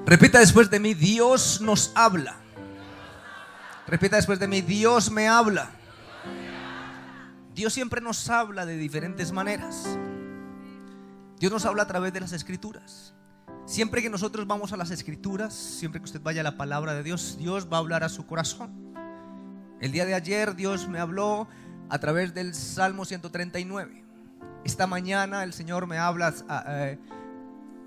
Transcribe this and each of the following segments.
Repita después de mí: Dios nos habla. Repita después de mí: Dios me habla. Dios siempre nos habla de diferentes maneras. Dios nos habla a través de las Escrituras. Siempre que nosotros vamos a las Escrituras, siempre que usted vaya a la palabra de Dios, Dios va a hablar a su corazón. El día de ayer Dios me habló a través del Salmo 139. Esta mañana el Señor me habla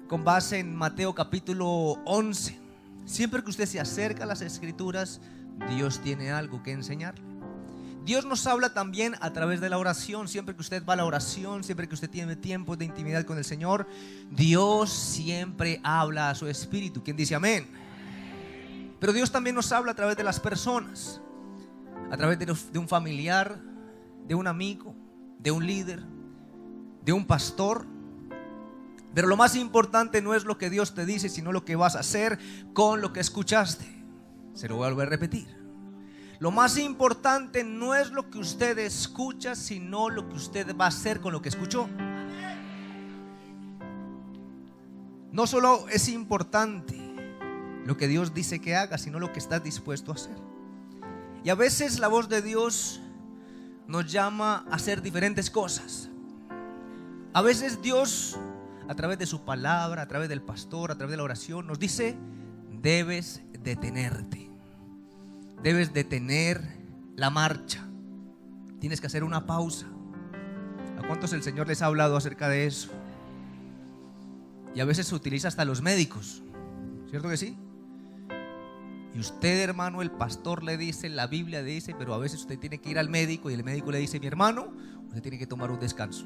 con base en Mateo capítulo 11. Siempre que usted se acerca a las Escrituras, Dios tiene algo que enseñarle. Dios nos habla también a través de la oración. Siempre que usted va a la oración, siempre que usted tiene tiempos de intimidad con el Señor, Dios siempre habla a su espíritu. ¿Quién dice amén? Pero Dios también nos habla a través de las personas, a través de un familiar, de un amigo, de un líder, de un pastor. Pero lo más importante no es lo que Dios te dice, sino lo que vas a hacer con lo que escuchaste. Se lo voy a volver a repetir. Lo más importante no es lo que usted escucha, sino lo que usted va a hacer con lo que escuchó. No solo es importante lo que Dios dice que haga, sino lo que estás dispuesto a hacer. Y a veces la voz de Dios nos llama a hacer diferentes cosas. A veces Dios, a través de su palabra, a través del pastor, a través de la oración, nos dice: debes detenerte. Debes detener la marcha. Tienes que hacer una pausa. ¿A cuántos el Señor les ha hablado acerca de eso? Y a veces se utiliza hasta los médicos, ¿cierto que sí? Y usted, hermano, el pastor le dice, la Biblia le dice, pero a veces usted tiene que ir al médico y el médico le dice: mi hermano, usted tiene que tomar un descanso.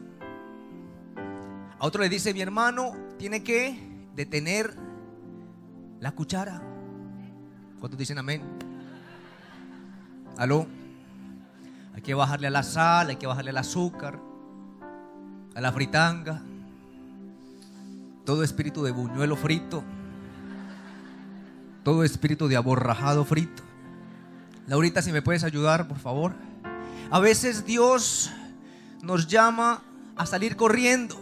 A otro le dice: mi hermano, tiene que detener la cuchara. ¿Cuántos dicen amén? ¿Aló? Hay que bajarle a la sal, hay que bajarle al azúcar, a la fritanga, todo espíritu de buñuelo frito, todo espíritu de aborrajado frito. Laurita, si me puedes ayudar, por favor. A veces Dios nos llama a salir corriendo.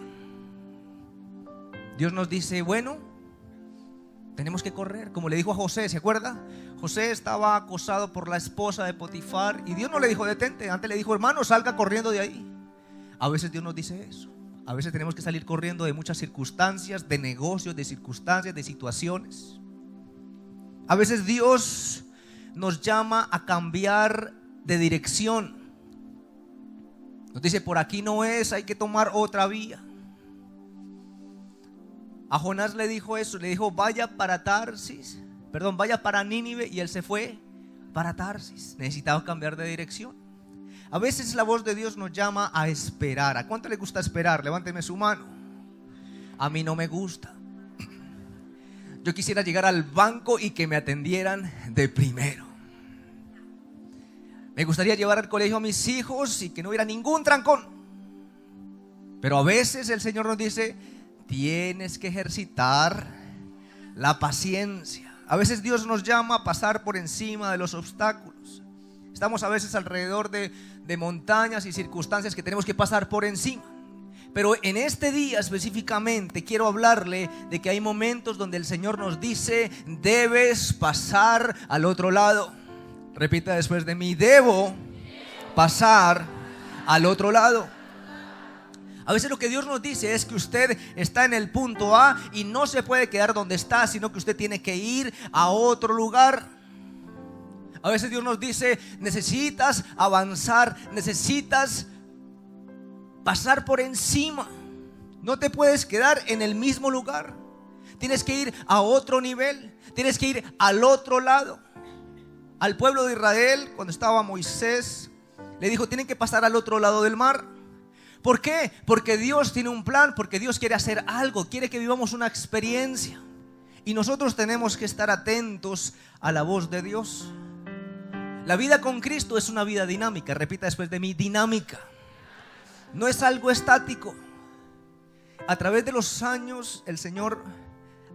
Dios nos dice: bueno, tenemos que correr. Como le dijo a José, ¿se acuerda? José estaba acosado por la esposa de Potifar y Dios no le dijo: detente. Antes le dijo: hermano, salga corriendo de ahí. A veces Dios nos dice eso. A veces tenemos que salir corriendo de muchas circunstancias, de negocios, de circunstancias, de situaciones. A veces Dios nos llama a cambiar de dirección. Nos dice: por aquí no es, hay que tomar otra vía. A Jonás le dijo eso, le dijo: vaya para Nínive, y él se fue para Tarsis. Necesitaba cambiar de dirección. A veces la voz de Dios nos llama a esperar. ¿A cuánto le gusta esperar? Levánteme su mano. A mí no me gusta. Yo quisiera llegar al banco y que me atendieran de primero. Me gustaría llevar al colegio a mis hijos y que no hubiera ningún trancón. Pero a veces el Señor nos dice: tienes que ejercitar la paciencia. A veces Dios nos llama a pasar por encima de los obstáculos. Estamos a veces alrededor de montañas y circunstancias que tenemos que pasar por encima. Pero en este día específicamente quiero hablarle de que hay momentos donde el Señor nos dice: debes pasar al otro lado. Repita después de mí: debo pasar al otro lado. A veces lo que Dios nos dice es que usted está en el punto A y no se puede quedar donde está, sino que usted tiene que ir a otro lugar. A veces Dios nos dice: necesitas avanzar, necesitas pasar por encima. No te puedes quedar en el mismo lugar. Tienes que ir a otro nivel, tienes que ir al otro lado. Al pueblo de Israel, cuando estaba Moisés, le dijo: tienen que pasar al otro lado del mar. ¿Por qué? Porque Dios tiene un plan, porque Dios quiere hacer algo, quiere que vivamos una experiencia. Y nosotros tenemos que estar atentos a la voz de Dios. La vida con Cristo es una vida dinámica. Repita después de mí: dinámica. No es algo estático. A través de los años el Señor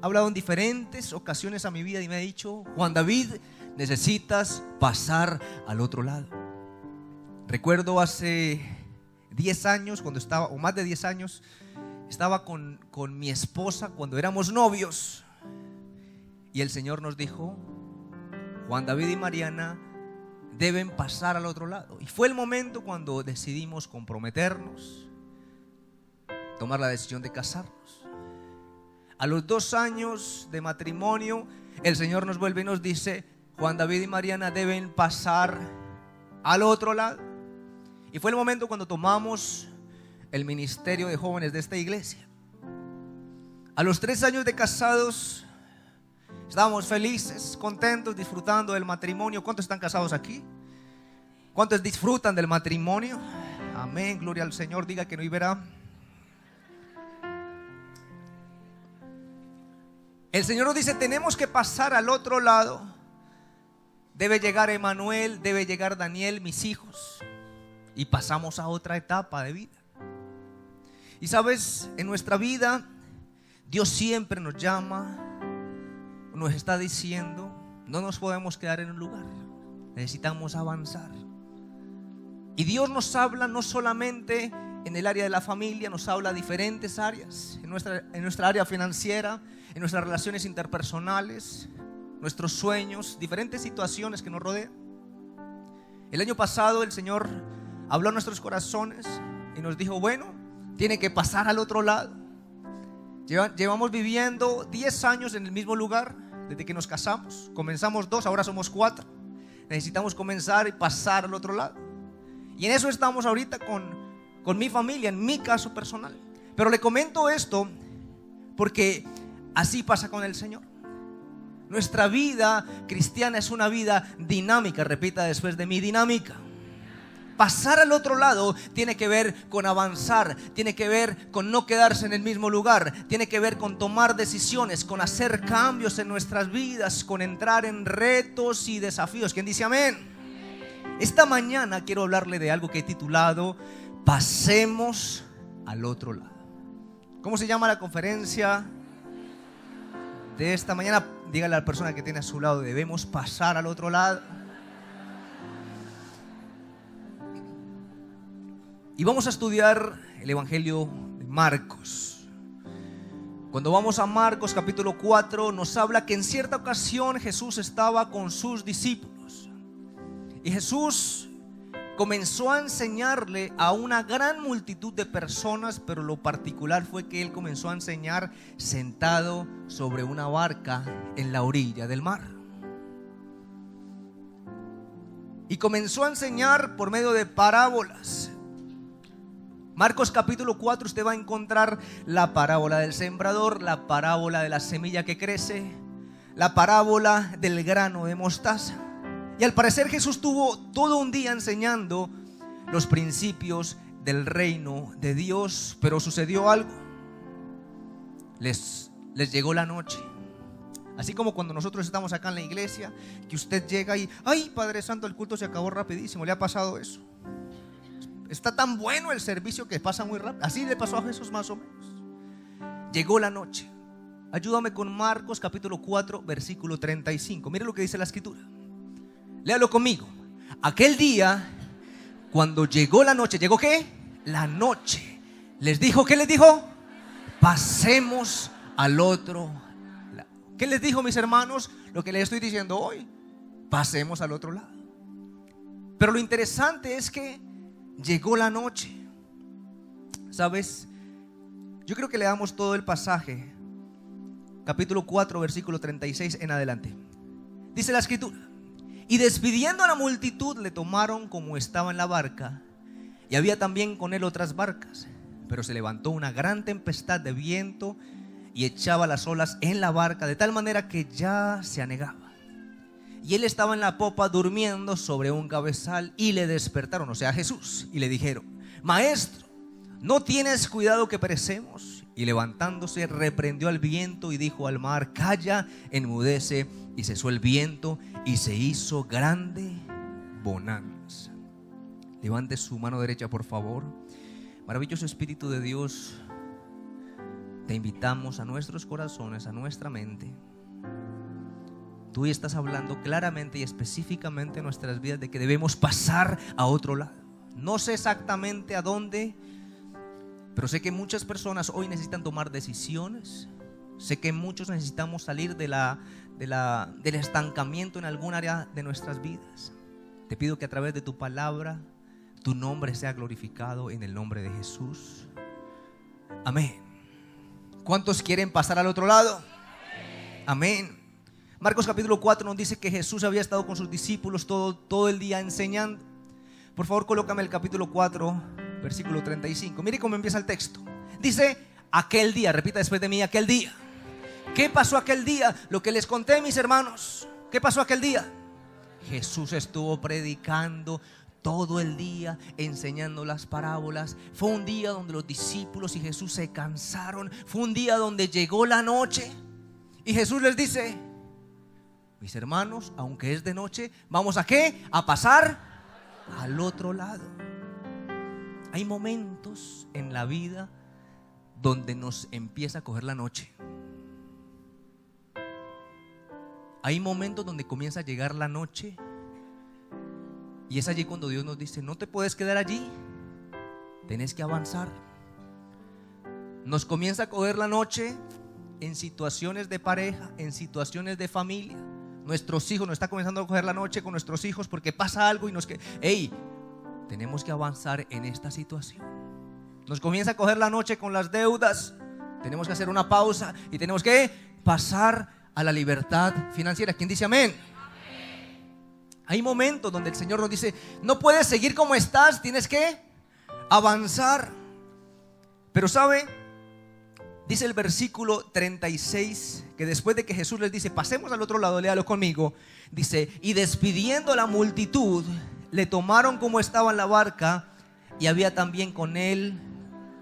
ha hablado en diferentes ocasiones a mi vida y me ha dicho: Juan David, necesitas pasar al otro lado. Recuerdo hace 10 años, cuando estaba, o más de 10 años, estaba con mi esposa cuando éramos novios. Y el Señor nos dijo: Juan David y Mariana deben pasar al otro lado. Y fue el momento cuando decidimos comprometernos, tomar la decisión de casarnos. A los 2 años de matrimonio, el Señor nos vuelve y nos dice: Juan David y Mariana deben pasar al otro lado. Y fue el momento cuando tomamos el ministerio de jóvenes de esta iglesia. A los 3 años de casados, estábamos felices, contentos, disfrutando del matrimonio. ¿Cuántos están casados aquí? ¿Cuántos disfrutan del matrimonio? Amén, gloria al Señor. Diga que no, y verá. El Señor nos dice: tenemos que pasar al otro lado. Debe llegar Emanuel, debe llegar Daniel, mis hijos. Y pasamos a otra etapa de vida. Y sabes, en nuestra vida Dios siempre nos llama, nos está diciendo: no nos podemos quedar en un lugar, necesitamos avanzar. Y Dios nos habla no solamente en el área de la familia, nos habla diferentes áreas, en nuestra área financiera, en nuestras relaciones interpersonales, nuestros sueños, diferentes situaciones que nos rodean. El año pasado el Señor habló a nuestros corazones y nos dijo: bueno, tiene que pasar al otro lado. Llevamos viviendo 10 años en el mismo lugar desde que nos casamos. Comenzamos 2, ahora somos 4. Necesitamos comenzar y pasar al otro lado. Y en eso estamos ahorita con mi familia, en mi caso personal. Pero le comento esto porque así pasa con el Señor. Nuestra vida cristiana es una vida dinámica. Repita después de mí: dinámica. Pasar al otro lado tiene que ver con avanzar, tiene que ver con no quedarse en el mismo lugar, tiene que ver con tomar decisiones, con hacer cambios en nuestras vidas, con entrar en retos y desafíos. ¿Quién dice amén? Esta mañana quiero hablarle de algo que he titulado: pasemos al otro lado. ¿Cómo se llama la conferencia de esta mañana? Dígale a la persona que tiene a su lado: debemos pasar al otro lado. Y vamos a estudiar el Evangelio de Marcos. Cuando vamos a Marcos capítulo 4, nos habla que en cierta ocasión Jesús estaba con sus discípulos. Y Jesús comenzó a enseñarle a una gran multitud de personas, pero lo particular fue que Él comenzó a enseñar sentado sobre una barca en la orilla del mar. Y comenzó a enseñar por medio de parábolas. Marcos capítulo 4 usted va a encontrar la parábola del sembrador, la parábola de la semilla que crece, la parábola del grano de mostaza. Y al parecer Jesús tuvo todo un día enseñando los principios del reino de Dios, pero sucedió algo. Les llegó la noche. Así como cuando nosotros estamos acá en la iglesia, que usted llega y: ay, Padre Santo, el culto se acabó rapidísimo. ¿Le ha pasado eso? Está tan bueno el servicio que pasa muy rápido. Así le pasó a Jesús más o menos. Llegó la noche. Ayúdame con Marcos capítulo 4 versículo 35. Mire lo que dice la escritura. Léalo conmigo. Aquel día, cuando llegó la noche. ¿Llegó qué? La noche. Les dijo, ¿qué les dijo? Pasemos al otro lado. ¿Qué les dijo, mis hermanos? Lo que les estoy diciendo hoy. Pasemos al otro lado. Pero lo interesante es que llegó la noche. ¿Sabes? Yo creo que leamos todo el pasaje. Capítulo 4, versículo 36 en adelante. Dice la escritura: y despidiendo a la multitud, le tomaron como estaba en la barca, y había también con él otras barcas. Pero se levantó una gran tempestad de viento y echaba las olas en la barca, de tal manera que ya se anegaba. Y él estaba en la popa durmiendo sobre un cabezal, y le despertaron, o sea Jesús, y le dijeron: Maestro, ¿no tienes cuidado que perecemos? Y levantándose reprendió al viento y dijo al mar: calla, enmudece. Y cesó el viento y se hizo grande bonanza. Levante su mano derecha, por favor. Maravilloso Espíritu de Dios, te invitamos a nuestros corazones, a nuestra mente. Tú estás hablando claramente y específicamente en nuestras vidas de que debemos pasar a otro lado. No sé exactamente a dónde, pero sé que muchas personas hoy necesitan tomar decisiones, Sé que muchos necesitamos salir del estancamiento en algún área de nuestras vidas. Te pido que a través de tu palabra, tu nombre sea glorificado en el nombre de Jesús. Amén. ¿Cuántos quieren pasar al otro lado? Amén. Marcos capítulo 4 nos dice que Jesús había estado con sus discípulos todo el día enseñando. Por favor, colócame el capítulo 4, versículo 35. Mire cómo empieza el texto. Dice, aquel día, repita después de mí, aquel día. ¿Qué pasó aquel día? Lo que les conté, mis hermanos. ¿Qué pasó aquel día? Jesús estuvo predicando todo el día, enseñando las parábolas. Fue un día donde los discípulos y Jesús se cansaron. Fue un día donde llegó la noche y Jesús les dice, mis hermanos, aunque es de noche, ¿vamos a qué? A pasar al otro lado. Hay momentos en la vida donde nos empieza a coger la noche. Hay momentos donde comienza a llegar la noche y es allí cuando Dios nos dice, no te puedes quedar allí, tenés que avanzar. Nos comienza a coger la noche en situaciones de pareja, en situaciones de familia. Nuestros hijos, nos está comenzando a coger la noche con nuestros hijos porque pasa algo y tenemos que avanzar en esta situación. Nos comienza a coger la noche con las deudas, tenemos que hacer una pausa y tenemos que pasar a la libertad financiera. ¿Quién dice amén? Hay momentos donde el Señor nos dice, no puedes seguir como estás, tienes que avanzar. Pero ¿sabe? Dice el versículo 36 que después de que Jesús les dice, pasemos al otro lado, léalo conmigo. Dice, y despidiendo a la multitud, le tomaron como estaba en la barca y había también con él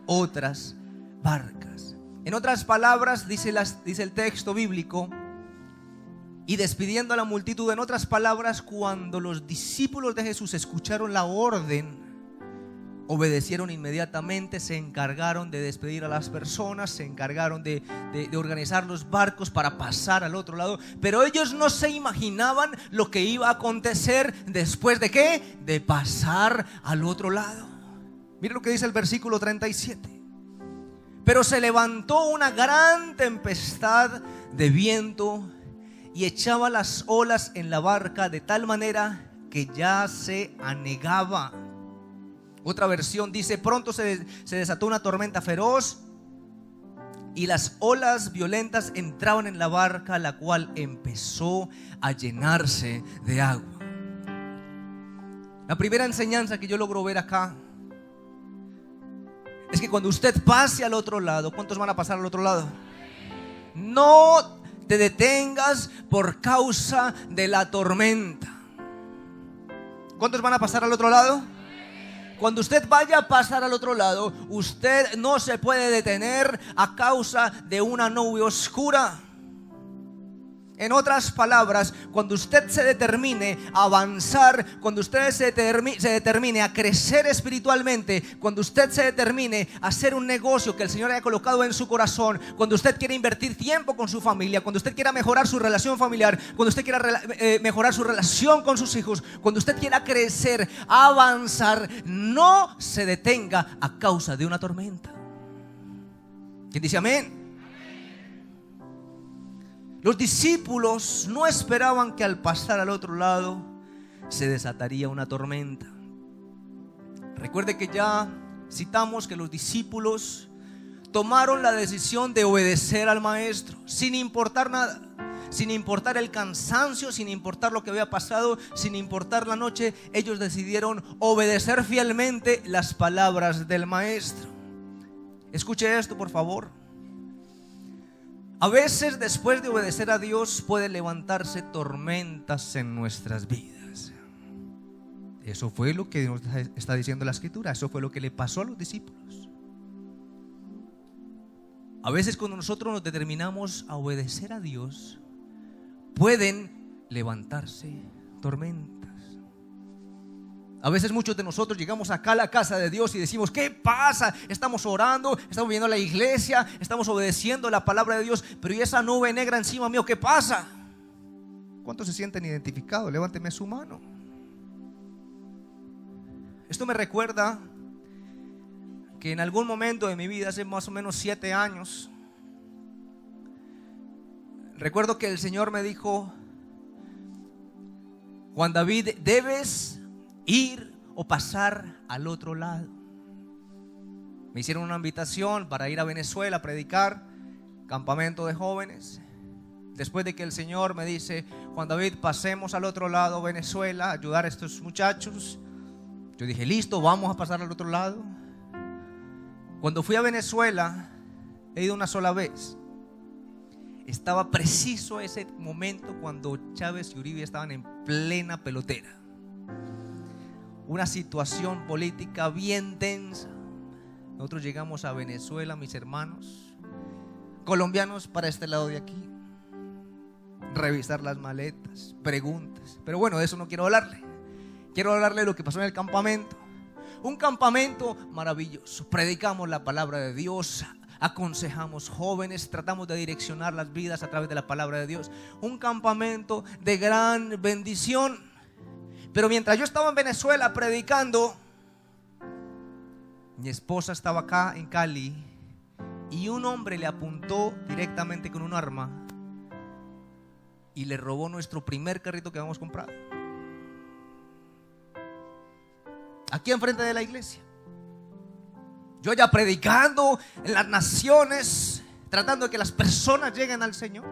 otras barcas. En otras palabras, dice el texto bíblico, y despidiendo a la multitud. En otras palabras, cuando los discípulos de Jesús escucharon la orden, obedecieron inmediatamente, se encargaron de despedir a las personas, se encargaron de organizar los barcos para pasar al otro lado. Pero ellos no se imaginaban lo que iba a acontecer después de ¿qué? De pasar al otro lado. Mira lo que dice el versículo 37. Pero se levantó una gran tempestad de viento y echaba las olas en la barca de tal manera que ya se anegaba. Otra versión dice, pronto se desató una tormenta feroz y las olas violentas entraban en la barca, la cual empezó a llenarse de agua. La primera enseñanza que yo logro ver acá es que cuando usted pase al otro lado, ¿cuántos van a pasar al otro lado? No te detengas por causa de la tormenta. ¿Cuántos van a pasar al otro lado? Cuando usted vaya a pasar al otro lado, usted no se puede detener a causa de una nube oscura. En otras palabras, cuando usted se determine a avanzar, cuando usted se determine a crecer espiritualmente, cuando usted se determine a hacer un negocio que el Señor haya colocado en su corazón, cuando usted quiera invertir tiempo con su familia, cuando usted quiera mejorar su relación familiar, cuando usted quiera mejorar su relación con sus hijos, cuando usted quiera crecer, avanzar, no se detenga a causa de una tormenta. ¿Quién dice amén? Los discípulos no esperaban que al pasar al otro lado se desataría una tormenta. Recuerde que ya citamos que los discípulos tomaron la decisión de obedecer al maestro sin importar nada, sin importar el cansancio, sin importar lo que había pasado, sin importar la noche. Ellos decidieron obedecer fielmente las palabras del maestro. Escuche esto, por favor. A veces después de obedecer a Dios pueden levantarse tormentas en nuestras vidas. Eso fue lo que nos está diciendo la Escritura. Eso fue lo que le pasó a los discípulos. A veces cuando nosotros nos determinamos a obedecer a Dios, pueden levantarse tormentas. A veces muchos de nosotros llegamos acá a la casa de Dios y decimos, ¿qué pasa? Estamos orando, estamos viendo a la iglesia, estamos obedeciendo la palabra de Dios, pero ¿y esa nube negra encima mío qué pasa? ¿Cuántos se sienten identificados? Levánteme su mano. Esto me recuerda que en algún momento de mi vida, hace más o menos 7 años, Recuerdo que el Señor me dijo: Juan David, debes ir o pasar al otro lado. Me hicieron una invitación para ir a Venezuela a predicar, campamento de jóvenes. Después de que el Señor me dice: Juan David, pasemos al otro lado, Venezuela, ayudar a estos muchachos. Yo dije: listo, vamos a pasar al otro lado. Cuando fui a Venezuela, he ido una sola vez. Estaba preciso ese momento cuando Chávez y Uribe estaban en plena pelotera. Una situación política bien tensa. Nosotros llegamos a Venezuela, mis hermanos colombianos, para este lado de aquí, revisar las maletas, preguntas. Pero bueno, de eso no quiero hablarle. Quiero hablarle de lo que pasó en el campamento. Un campamento maravilloso. Predicamos la palabra de Dios, aconsejamos jóvenes, tratamos de direccionar las vidas a través de la palabra de Dios. Un campamento de gran bendición. Pero mientras yo estaba en Venezuela predicando, mi esposa estaba acá en Cali y un hombre le apuntó directamente con un arma y le robó nuestro primer carrito que habíamos comprado, aquí enfrente de la iglesia. Yo ya predicando en las naciones, tratando de que las personas lleguen al Señor,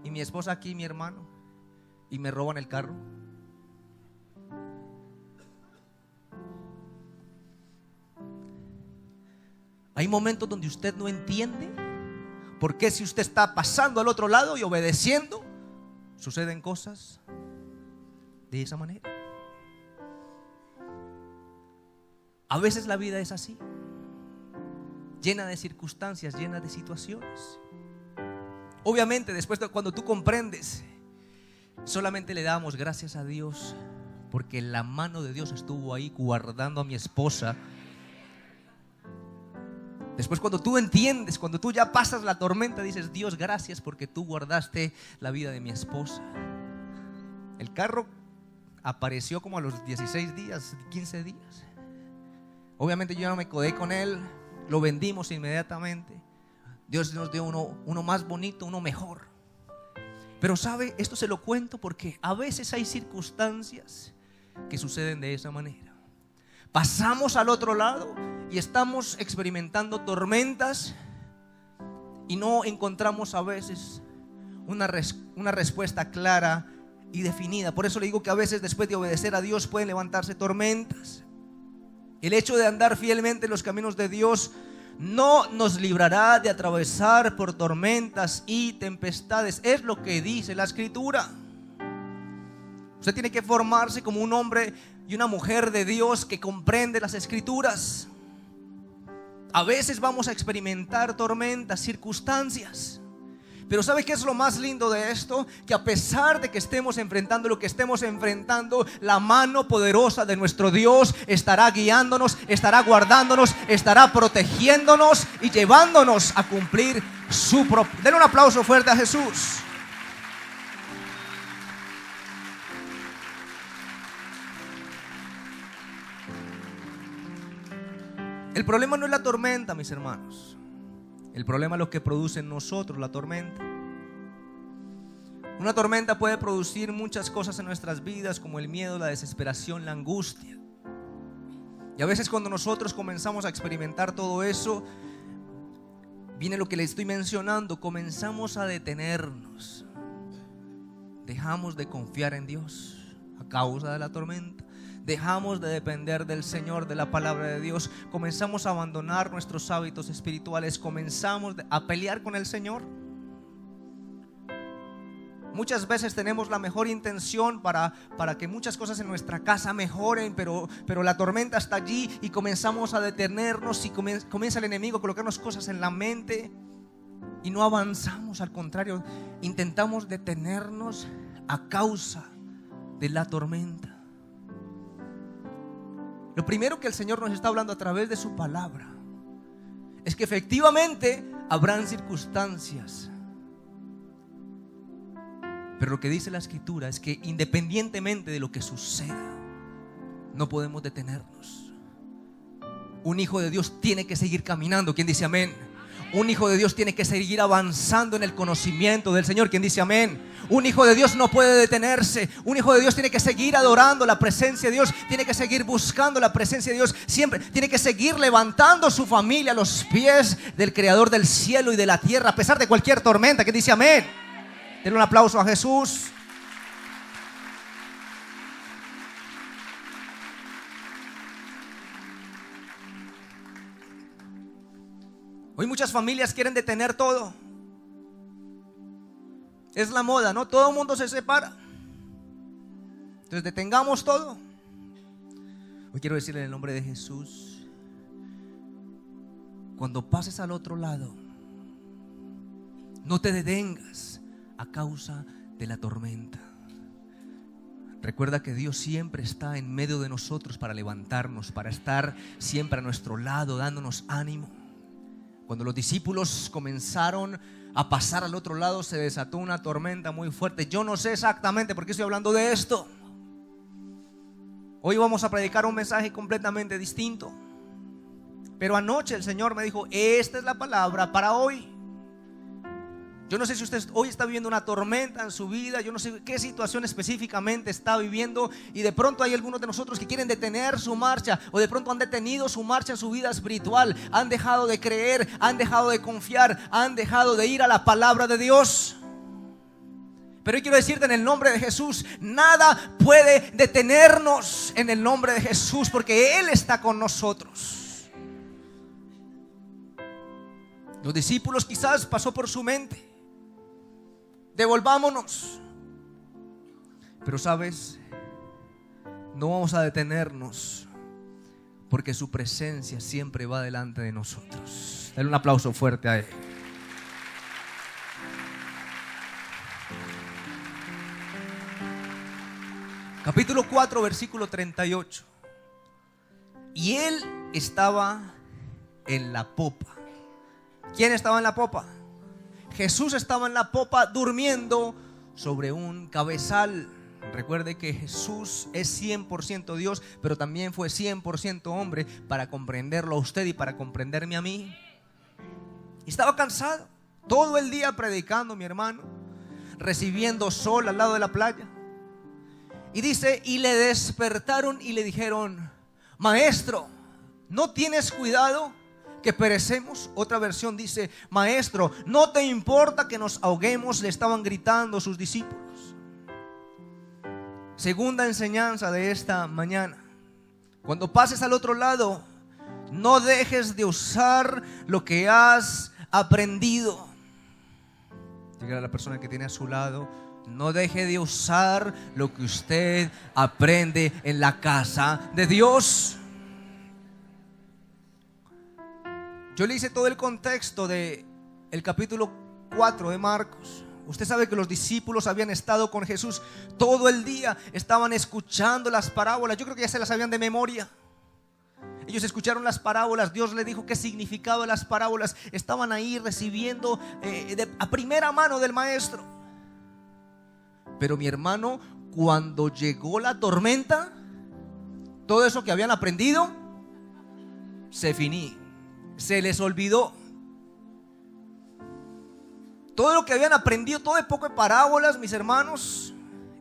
y mi esposa aquí, mi hermano, y me roban el carro. Hay momentos donde usted no entiende por qué, si usted está pasando al otro lado y obedeciendo, suceden cosas de esa manera. A veces la vida es así, llena de circunstancias, llena de situaciones. Obviamente después de cuando tú comprendes, solamente le damos gracias a Dios porque la mano de Dios estuvo ahí guardando a mi esposa. Después, cuando tú entiendes, cuando tú ya pasas la tormenta, dices: Dios, gracias porque tú guardaste la vida de mi esposa. El carro apareció como a los 16 días, 15 días. Obviamente yo ya no me codé con él, lo vendimos inmediatamente. Dios nos dio uno más bonito, uno mejor. Pero sabe, esto se lo cuento porque a veces hay circunstancias que suceden de esa manera. Pasamos al otro lado y estamos experimentando tormentas y no encontramos a veces una respuesta clara y definida. Por eso le digo que a veces, después de obedecer a Dios, pueden levantarse tormentas. El hecho de andar fielmente en los caminos de Dios no nos librará de atravesar por tormentas y tempestades. Es lo que dice la Escritura. Usted tiene que formarse como un hombre y una mujer de Dios que comprende las Escrituras. A veces vamos a experimentar tormentas, circunstancias. Pero ¿sabe qué es lo más lindo de esto? Que a pesar de que estemos enfrentando lo que estemos enfrentando, la mano poderosa de nuestro Dios estará guiándonos, estará guardándonos, estará protegiéndonos y llevándonos a cumplir su propósito. Denle un aplauso fuerte a Jesús. El problema no es la tormenta, mis hermanos. El problema es lo que produce en nosotros la tormenta. Una tormenta puede producir muchas cosas en nuestras vidas, como el miedo, la desesperación, la angustia. Y a veces cuando nosotros comenzamos a experimentar todo eso, viene lo que le estoy mencionando: comenzamos a detenernos. Dejamos de confiar en Dios a causa de la tormenta. Dejamos de depender del Señor, de la palabra de Dios. Comenzamos a abandonar nuestros hábitos espirituales. Comenzamos a pelear con el Señor. Muchas veces tenemos la mejor intención para que muchas cosas en nuestra casa mejoren, pero la tormenta está allí y comenzamos a detenernos y comienza el enemigo a colocarnos cosas en la mente y no avanzamos. Al contrario, intentamos detenernos a causa de la tormenta. Lo primero que el Señor nos está hablando a través de su palabra es que efectivamente habrán circunstancias, pero lo que dice la Escritura es que independientemente de lo que suceda, no podemos detenernos. Un hijo de Dios tiene que seguir caminando. ¿Quién dice amén? Un hijo de Dios tiene que seguir avanzando en el conocimiento del Señor. ¿Quién dice amén? Un hijo de Dios no puede detenerse. Un hijo de Dios tiene que seguir adorando la presencia de Dios. Tiene que seguir buscando la presencia de Dios. Siempre tiene que seguir levantando su familia a los pies del Creador del cielo y de la tierra, a pesar de cualquier tormenta. ¿Quién dice amén? Denle un aplauso a Jesús. Hoy muchas familias quieren detener todo. Es la moda, ¿no? Todo el mundo se separa. Entonces detengamos todo. Hoy quiero decirle en el nombre de Jesús: cuando pases al otro lado, no te detengas a causa de la tormenta. Recuerda que Dios siempre está en medio de nosotros para levantarnos, para estar siempre a nuestro lado, dándonos ánimo. Cuando los discípulos comenzaron a pasar al otro lado, se desató una tormenta muy fuerte. Yo no sé exactamente por qué estoy hablando de esto. Hoy vamos a predicar un mensaje completamente distinto. Pero anoche el Señor me dijo: esta es la palabra para hoy. Yo no sé si usted hoy está viviendo una tormenta en su vida. Yo no sé qué situación específicamente está viviendo. Y de pronto hay algunos de nosotros que quieren detener su marcha, o de pronto han detenido su marcha en su vida espiritual. Han dejado de creer, han dejado de confiar, han dejado de ir a la palabra de Dios. Pero hoy quiero decirte en el nombre de Jesús: nada puede detenernos en el nombre de Jesús, porque Él está con nosotros. Los discípulos quizás pasó por su mente: devolvámonos. Pero sabes, no vamos a detenernos, porque su presencia siempre va delante de nosotros. Dale un aplauso fuerte a Él. Capítulo 4, versículo 38. Y Él estaba en la popa. ¿Quién estaba en la popa? Jesús estaba en la popa durmiendo sobre un cabezal. Recuerde que Jesús es 100% Dios, pero también fue 100% hombre, para comprenderlo a usted y para comprenderme a mí. Y estaba cansado, todo el día predicando, mi hermano, recibiendo sol al lado de la playa. Y dice: y le despertaron y le dijeron: maestro, ¿no tienes cuidado que perecemos? Otra versión dice: maestro, ¿no te importa que nos ahoguemos? Le estaban gritando sus discípulos. Segunda enseñanza de esta mañana: cuando pases al otro lado, no dejes de usar lo que has aprendido. Dígale a la persona que tiene a su lado: no deje de usar lo que usted aprende en la casa de Dios. Yo le hice todo el contexto del capítulo 4 de Marcos. Usted sabe que los discípulos habían estado con Jesús todo el día, estaban escuchando las parábolas. Yo creo que ya se las sabían de memoria. Ellos escucharon las parábolas, Dios les dijo qué significaba las parábolas. Estaban ahí recibiendo a primera mano del maestro. Pero mi hermano, cuando llegó la tormenta, todo eso que habían aprendido se finí. Se les olvidó. Todo lo que habían aprendido, todo de poco de parábolas, mis hermanos,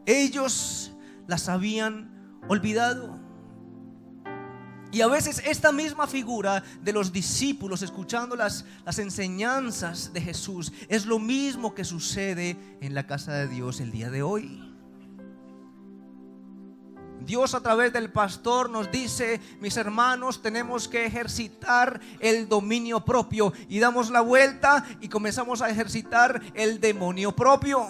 ellos las habían olvidado. Y a veces esta misma figura de los discípulos escuchando las enseñanzas de Jesús es lo mismo que sucede en la casa de Dios el día de hoy. Dios, a través del pastor, nos dice: mis hermanos, tenemos que ejercitar el dominio propio. Y damos la vuelta y comenzamos a ejercitar el demonio propio.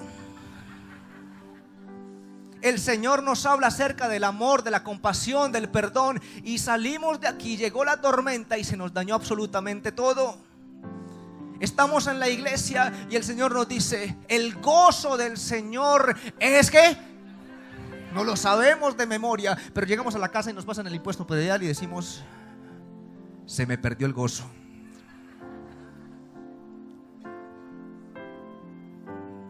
El Señor nos habla acerca del amor, de la compasión, del perdón, y salimos de aquí, llegó la tormenta y se nos dañó absolutamente todo. Estamos en la iglesia y el Señor nos dice: el gozo del Señor es que no lo sabemos de memoria, pero llegamos a la casa y nos pasan el impuesto predial y decimos: se me perdió el gozo.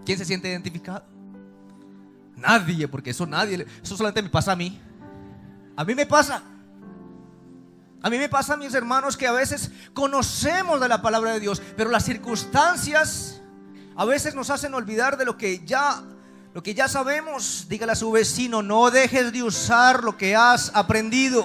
¿Quién se siente identificado? Nadie, porque eso solamente me pasa a mí. A mí me pasa. A mí me pasa, mis hermanos, que a veces conocemos de la palabra de Dios, pero las circunstancias a veces nos hacen olvidar de lo que ya sabemos. Dígale a su vecino: no dejes de usar lo que has aprendido.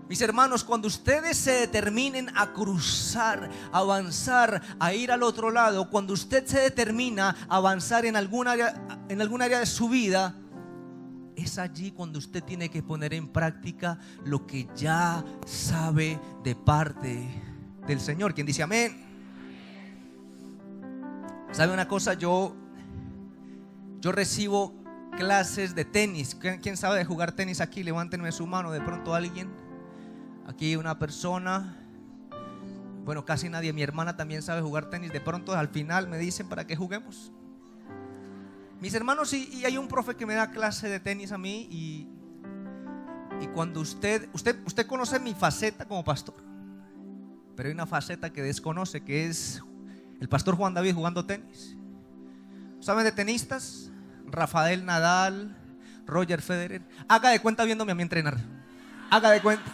Mis hermanos, cuando ustedes se determinen a cruzar, a avanzar, a ir al otro lado, cuando usted se determina a avanzar en algún área de su vida, es allí cuando usted tiene que poner en práctica lo que ya sabe de parte del Señor. ¿Quién dice amén? ¿Sabe una cosa? Yo recibo clases de tenis. ¿Quién sabe de jugar tenis aquí? Levántenme su mano. De pronto alguien. Aquí una persona. Bueno, casi nadie. Mi hermana también sabe jugar tenis. De pronto al final me dicen para que juguemos. Mis hermanos, y hay un profe que me da clase de tenis a mí. Y cuando usted conoce mi faceta como pastor, pero hay una faceta que desconoce, que es el pastor Juan David jugando tenis. ¿Saben de tenistas? Rafael Nadal, Roger Federer. Haga de cuenta viéndome a mí entrenar. Haga de cuenta.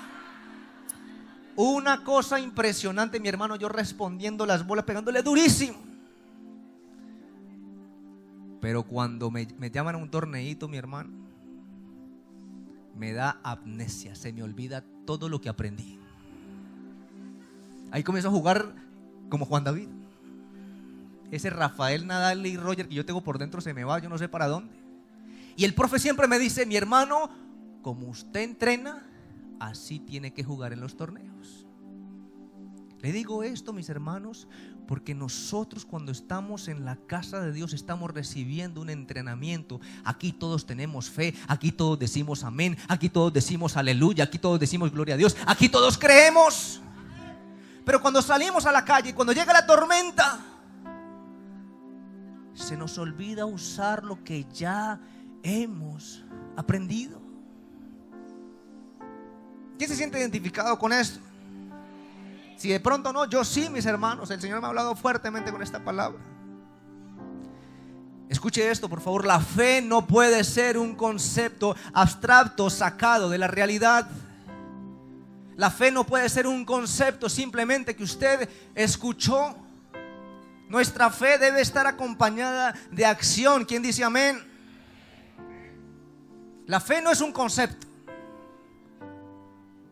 Una cosa impresionante, mi hermano, yo respondiendo las bolas, pegándole durísimo. Pero cuando me llaman a un torneito, mi hermano, me da amnesia, se me olvida todo lo que aprendí. Ahí comienzo a jugar como Juan David. Ese Rafael Nadal y Roger que yo tengo por dentro se me va, yo no sé para dónde. Y el profe siempre me dice: mi hermano, como usted entrena, así tiene que jugar en los torneos. Le digo esto, mis hermanos, porque nosotros cuando estamos en la casa de Dios estamos recibiendo un entrenamiento. Aquí todos tenemos fe, aquí todos decimos amén, aquí todos decimos aleluya, aquí todos decimos gloria a Dios, aquí todos creemos. Pero cuando salimos a la calle, cuando llega la tormenta, se nos olvida usar lo que ya hemos aprendido. ¿Quién se siente identificado con esto? Si de pronto no, yo sí, mis hermanos. El Señor me ha hablado fuertemente con esta palabra. Escuche esto, por favor. La fe no puede ser un concepto abstracto sacado de la realidad. La fe no puede ser un concepto simplemente que usted escuchó. Nuestra fe debe estar acompañada de acción. ¿Quién dice amén? La fe no es un concepto.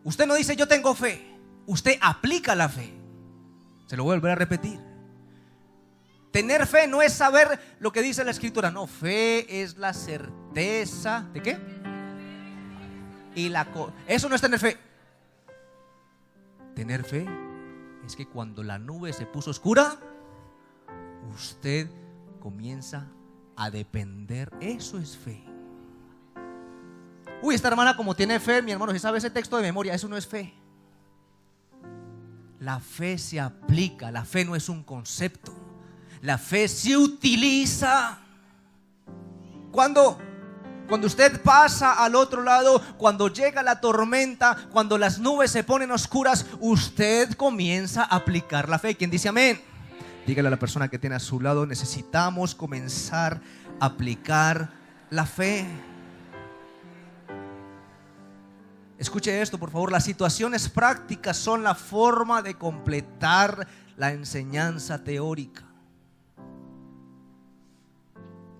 Usted no dice yo tengo fe. Usted aplica la fe. Se lo voy a volver a repetir. Tener fe no es saber lo que dice la Escritura. No, fe es la certeza. ¿De qué? Eso no es tener fe. Tener fe es que cuando la nube se puso oscura, usted comienza a depender. Eso es fe. Uy, esta hermana como tiene fe, mi hermano, si sabe ese texto de memoria, eso no es fe. La fe se aplica, la fe no es un concepto. La fe se utiliza. Cuando usted pasa al otro lado, cuando llega la tormenta, cuando las nubes se ponen oscuras, usted comienza a aplicar la fe. ¿Quién dice amén? Dígale a la persona que tiene a su lado: necesitamos comenzar a aplicar la fe. Escuche esto, por favor. Las situaciones prácticas son la forma de completar la enseñanza teórica.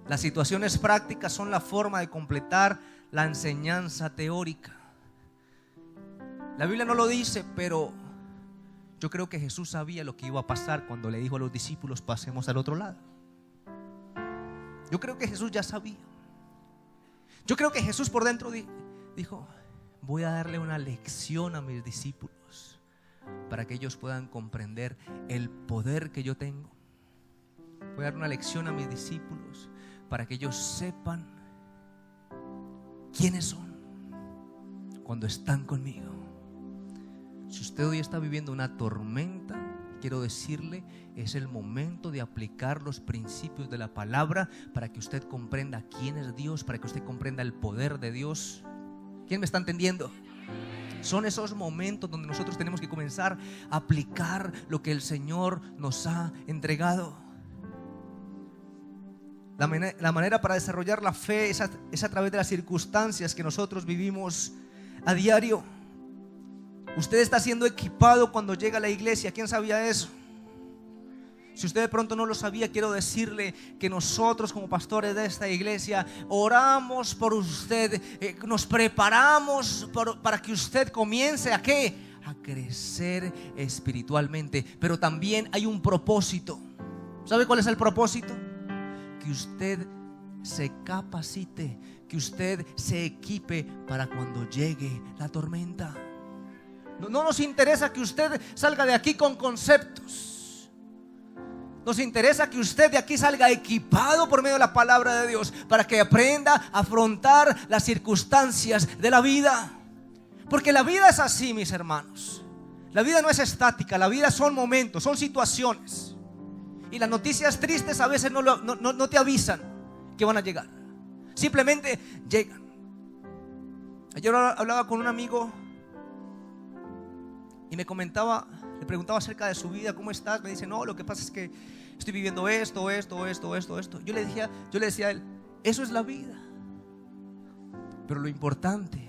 Las situaciones prácticas son la forma de completar la enseñanza teórica. La Biblia no lo dice, pero yo creo que Jesús sabía lo que iba a pasar cuando le dijo a los discípulos: pasemos al otro lado. Yo creo que Jesús ya sabía. Yo creo que Jesús por dentro dijo: voy a darle una lección a mis discípulos para que ellos puedan comprender el poder que yo tengo. Voy a dar una lección a mis discípulos para que ellos sepan quiénes son cuando están conmigo. Si usted hoy está viviendo una tormenta, quiero decirle, es el momento de aplicar los principios de la palabra para que usted comprenda quién es Dios, para que usted comprenda el poder de Dios. ¿Quién me está entendiendo? Son esos momentos donde nosotros tenemos que comenzar a aplicar lo que el Señor nos ha entregado. La manera para desarrollar la fe es a través de las circunstancias que nosotros vivimos a diario. Usted está siendo equipado cuando llega a la iglesia. ¿Quién sabía eso? Si usted de pronto no lo sabía, quiero decirle que nosotros como pastores de esta iglesia oramos por usted, nos preparamos para que usted comience ¿a qué? A crecer espiritualmente. Pero también hay un propósito. ¿Sabe cuál es el propósito? Que usted se capacite, que usted se equipe para cuando llegue la tormenta. No nos interesa que usted salga de aquí con conceptos. Nos interesa que usted de aquí salga equipado por medio de la palabra de Dios, para que aprenda a afrontar las circunstancias de la vida. Porque la vida es así, mis hermanos. La vida no es estática, la vida son momentos, son situaciones. Y las noticias tristes a veces no te avisan que van a llegar. Simplemente llegan. Ayer hablaba con un amigo y le preguntaba acerca de su vida. ¿Cómo estás? Me dice, no, lo que pasa es que estoy viviendo esto. Yo le decía a él, eso es la vida. Pero lo importante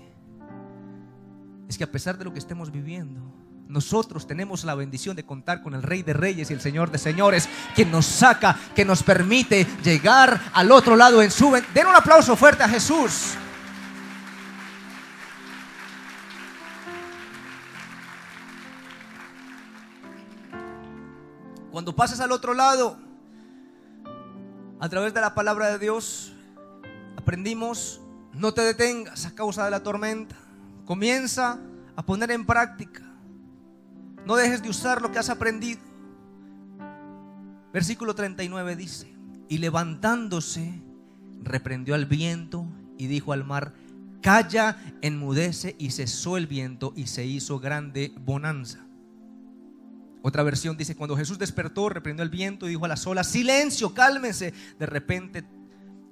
es que a pesar de lo que estemos viviendo, nosotros tenemos la bendición de contar con el Rey de Reyes y el Señor de Señores, quien nos saca, que nos permite llegar al otro lado en su... Den un aplauso fuerte a Jesús. Cuando pases al otro lado, a través de la palabra de Dios, aprendimos: no te detengas a causa de la tormenta. Comienza a poner en práctica. No dejes de usar lo que has aprendido. Versículo 39 dice: y levantándose, reprendió al viento y dijo al mar: calla, enmudece. Y cesó el viento y se hizo grande bonanza. Otra versión dice: cuando Jesús despertó, reprendió el viento y dijo a las olas: silencio, cálmense. De repente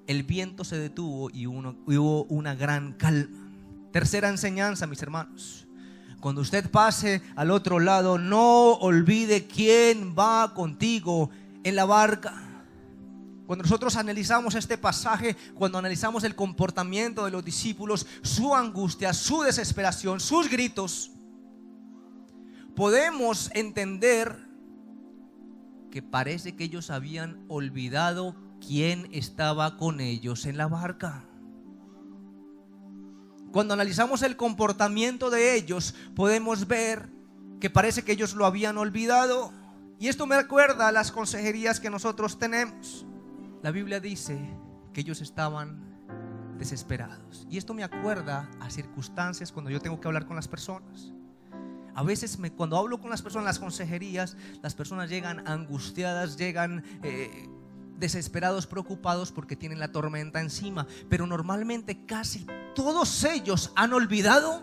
el viento se detuvo y hubo una gran calma. Tercera enseñanza, mis hermanos: cuando usted pase al otro lado, no olvide quién va contigo en la barca. Cuando nosotros analizamos este pasaje, cuando analizamos el comportamiento de los discípulos, su angustia, su desesperación, sus gritos, podemos entender que parece que ellos habían olvidado quién estaba con ellos en la barca. Cuando analizamos el comportamiento de ellos, podemos ver que parece que ellos lo habían olvidado. Y esto me recuerda a las consejerías que nosotros tenemos. La Biblia dice que ellos estaban desesperados. Y esto me acuerda a circunstancias cuando yo tengo que hablar con las personas. A veces cuando hablo con las personas en las consejerías, las personas llegan angustiadas, llegan desesperados, preocupados porque tienen la tormenta encima. Pero normalmente casi todos ellos han olvidado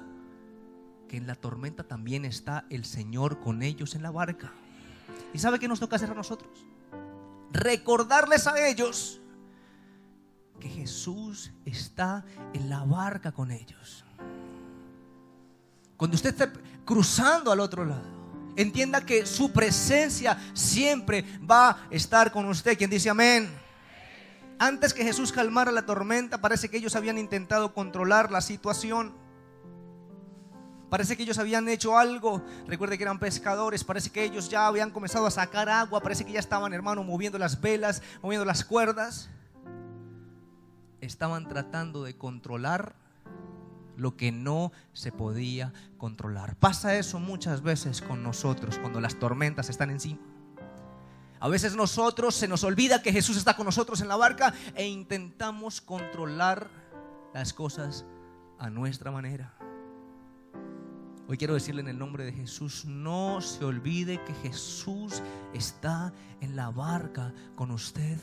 que en la tormenta también está el Señor con ellos en la barca. ¿Y sabe qué nos toca hacer a nosotros? Recordarles a ellos que Jesús está en la barca con ellos. Cuando usted esté cruzando al otro lado, entienda que su presencia siempre va a estar con usted. ¿Quién dice amén? Antes que Jesús calmara la tormenta, parece que ellos habían intentado controlar la situación. Parece que ellos habían hecho algo. Recuerde que eran pescadores. Parece que ellos ya habían comenzado a sacar agua. Parece que ya estaban, hermano, moviendo las velas, moviendo las cuerdas. Estaban tratando de controlar lo que no se podía controlar. Pasa eso muchas veces con nosotros cuando las tormentas están encima. A veces nosotros se nos olvida que Jesús está con nosotros en la barca e intentamos controlar las cosas a nuestra manera. Hoy quiero decirle en el nombre de Jesús: no se olvide que Jesús está en la barca con usted.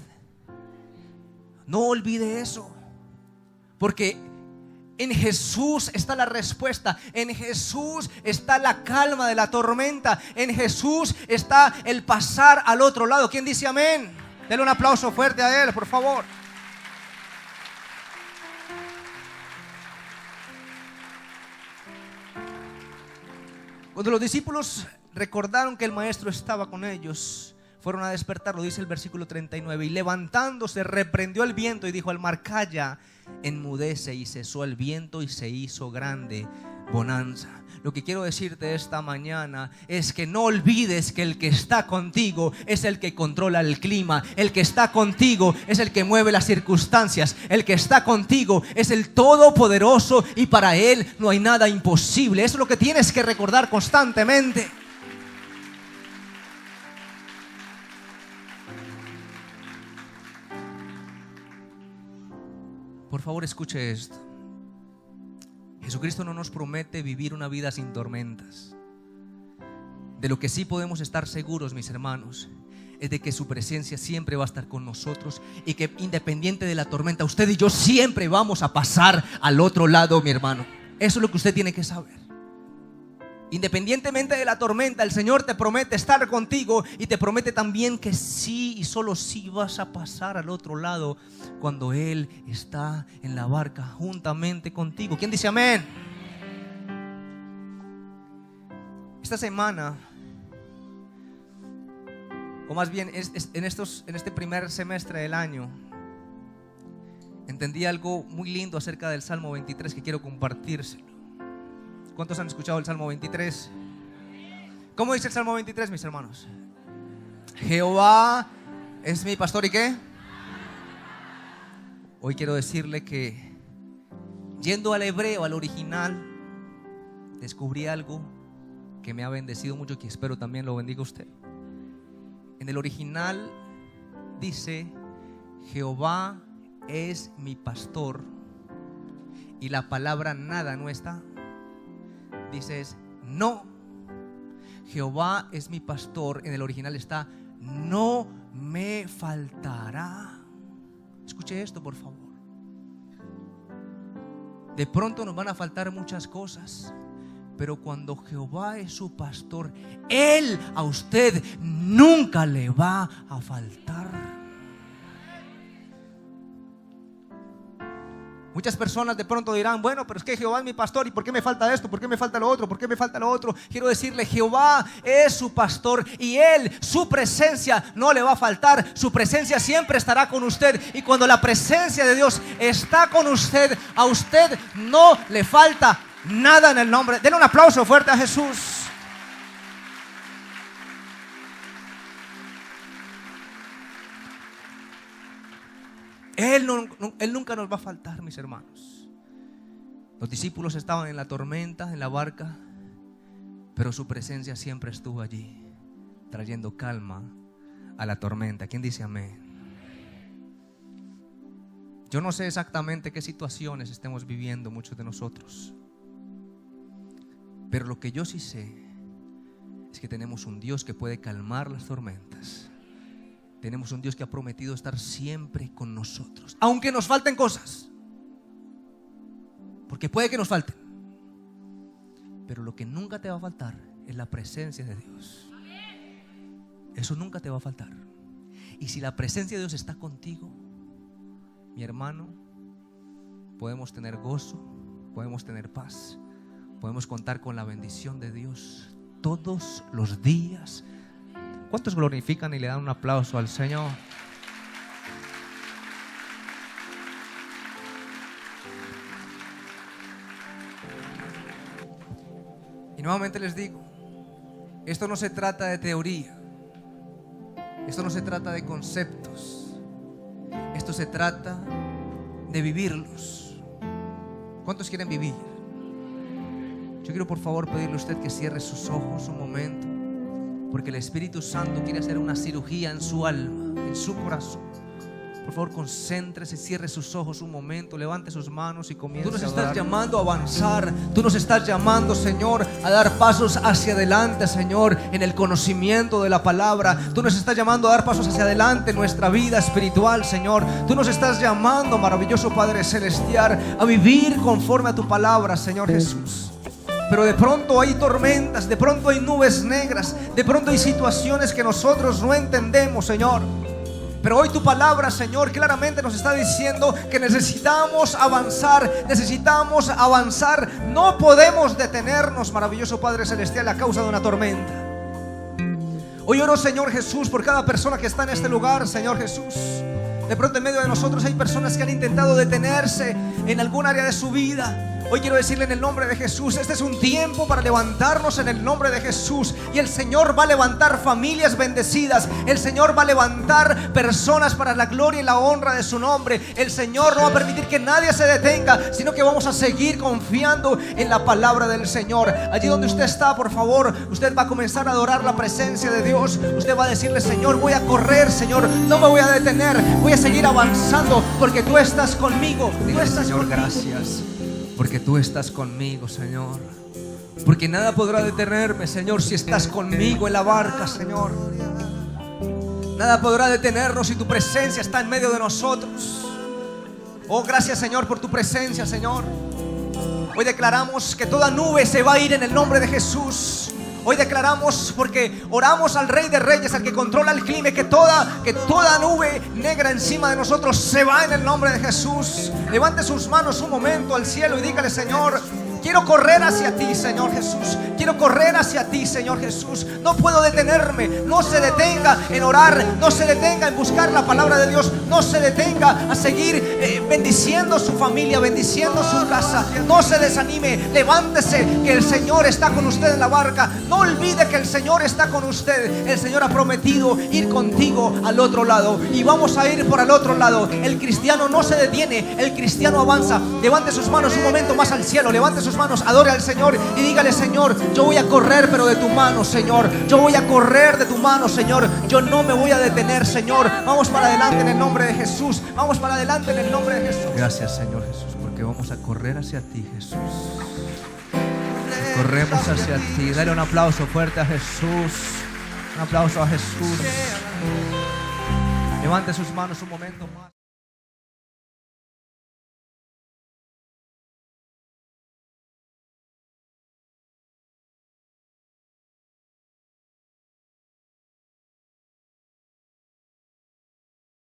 No olvide eso, porque en Jesús está la respuesta. En Jesús está la calma de la tormenta. En Jesús está el pasar al otro lado. ¿Quién dice amén? Denle un aplauso fuerte a Él, por favor. Cuando los discípulos recordaron que el Maestro estaba con ellos, fueron a despertarlo, dice el versículo 39, y levantándose reprendió el viento y dijo al mar: calla, enmudece, y cesó el viento y se hizo grande bonanza. Lo que quiero decirte esta mañana es que no olvides que el que está contigo es el que controla el clima. El que está contigo es el que mueve las circunstancias. El que está contigo es el Todopoderoso, y para Él no hay nada imposible. Eso es lo que tienes que recordar constantemente. Por favor, escuche esto. Jesucristo no nos promete vivir una vida sin tormentas. De lo que sí podemos estar seguros, mis hermanos, es de que su presencia siempre va a estar con nosotros, y que independiente de la tormenta, usted y yo siempre vamos a pasar al otro lado, mi hermano. Eso es lo que usted tiene que saber. Independientemente de la tormenta, el Señor te promete estar contigo, y te promete también que sí y solo sí vas a pasar al otro lado cuando Él está en la barca juntamente contigo. ¿Quién dice amén? Esta semana, o más bien en este primer semestre del año, entendí algo muy lindo acerca del Salmo 23 que quiero compartírselo. ¿Cuántos han escuchado el Salmo 23? ¿Cómo dice el Salmo 23, mis hermanos? Jehová es mi pastor, ¿y qué? Hoy quiero decirle que, yendo al hebreo, al original, descubrí algo que me ha bendecido mucho, que espero también lo bendiga usted. En el original dice: Jehová es mi pastor, y la palabra nada no está. Dices no. Jehová es mi pastor, en el original está: no me faltará. Escuche esto, por favor. De pronto nos van a faltar muchas cosas, pero cuando Jehová es su pastor, Él a usted nunca le va a faltar. Muchas personas de pronto dirán: bueno, pero es que Jehová es mi pastor, ¿y por qué me falta esto? ¿Por qué me falta lo otro? ¿Por qué me falta lo otro? Quiero decirle: Jehová es su pastor, y Él, su presencia no le va a faltar. Su presencia siempre estará con usted, y cuando la presencia de Dios está con usted, a usted no le falta nada, en el nombre. Denle un aplauso fuerte a Jesús. Él nunca nos va a faltar, mis hermanos. Los discípulos estaban en la tormenta, en la barca, pero su presencia siempre estuvo allí, trayendo calma a la tormenta. ¿Quién dice amén? Yo no sé exactamente qué situaciones estemos viviendo muchos de nosotros, pero lo que yo sí sé es que tenemos un Dios que puede calmar las tormentas. Tenemos un Dios que ha prometido estar siempre con nosotros, aunque nos falten cosas, porque puede que nos falten, pero lo que nunca te va a faltar es la presencia de Dios. Eso nunca te va a faltar. Y si la presencia de Dios está contigo, mi hermano, podemos tener gozo, podemos tener paz, podemos contar con la bendición de Dios todos los días. ¿Cuántos glorifican y le dan un aplauso al Señor? Y nuevamente les digo, esto no se trata de teoría, esto no se trata de conceptos, esto se trata de vivirlos. ¿Cuántos quieren vivir? Yo quiero por favor pedirle a usted que cierre sus ojos un momento, porque el Espíritu Santo quiere hacer una cirugía en su alma, en su corazón. Por favor, concéntrese, cierre sus ojos un momento, levante sus manos y comience a orar. Tú nos estás llamando a avanzar, tú nos estás llamando, Señor, a dar pasos hacia adelante, Señor, en el conocimiento de la palabra. Tú nos estás llamando a dar pasos hacia adelante en nuestra vida espiritual, Señor. Tú nos estás llamando, maravilloso Padre Celestial, a vivir conforme a tu palabra, Señor Jesús. Pero de pronto hay tormentas, de pronto hay nubes negras, de pronto hay situaciones que nosotros no entendemos, Señor. Pero hoy tu palabra, Señor, claramente nos está diciendo que necesitamos avanzar, no podemos detenernos, maravilloso Padre Celestial, a causa de una tormenta. Hoy oro, Señor Jesús, por cada persona que está en este lugar, Señor Jesús. De pronto en medio de nosotros hay personas que han intentado detenerse en algún área de su vida. Hoy quiero decirle en el nombre de Jesús, este es un tiempo para levantarnos en el nombre de Jesús. Y el Señor va a levantar familias bendecidas. El Señor va a levantar personas para la gloria y la honra de su nombre. El Señor no va a permitir que nadie se detenga, sino que vamos a seguir confiando en la palabra del Señor. Allí donde usted está, por favor, usted va a comenzar a adorar la presencia de Dios. Usted va a decirle: Señor, voy a correr, Señor, no me voy a detener, voy a seguir avanzando porque tú estás conmigo. Tú estás, Señor, conmigo. Gracias, porque tú estás conmigo, Señor. Porque nada podrá detenerme, Señor, si estás conmigo en la barca, Señor. Nada podrá detenernos si tu presencia está en medio de nosotros. Oh, gracias, Señor, por tu presencia, Señor. Hoy declaramos que toda nube se va a ir en el nombre de Jesús. Hoy declaramos, porque oramos al Rey de Reyes, al que controla el clima, que toda nube negra encima de nosotros se va en el nombre de Jesús. Levante sus manos un momento al cielo y dígale: Señor, quiero correr hacia ti, Señor Jesús. Quiero correr hacia ti, Señor Jesús. No puedo detenerme. No se detenga en orar. No se detenga en buscar la palabra de Dios. No se detenga a seguir bendiciendo su familia, bendiciendo su casa. No se desanime. Levántese, que el Señor está con usted en la barca. No olvide que el Señor está con usted. El Señor ha prometido ir contigo al otro lado. Y vamos a ir por al otro lado. El cristiano no se detiene. El cristiano avanza. Levante sus manos un momento más al cielo. Levante sus manos, adore al Señor y dígale: Señor, yo voy a correr, pero de tu mano, Señor. Yo voy a correr de tu mano, Señor. Yo no me voy a detener, Señor. Vamos para adelante en el nombre de Jesús. Vamos para adelante en el nombre de Jesús. Gracias, Señor Jesús, porque vamos a correr hacia ti, Jesús. Corremos hacia ti. Dale un aplauso fuerte a Jesús. Un aplauso a Jesús. Levante sus manos un momento más.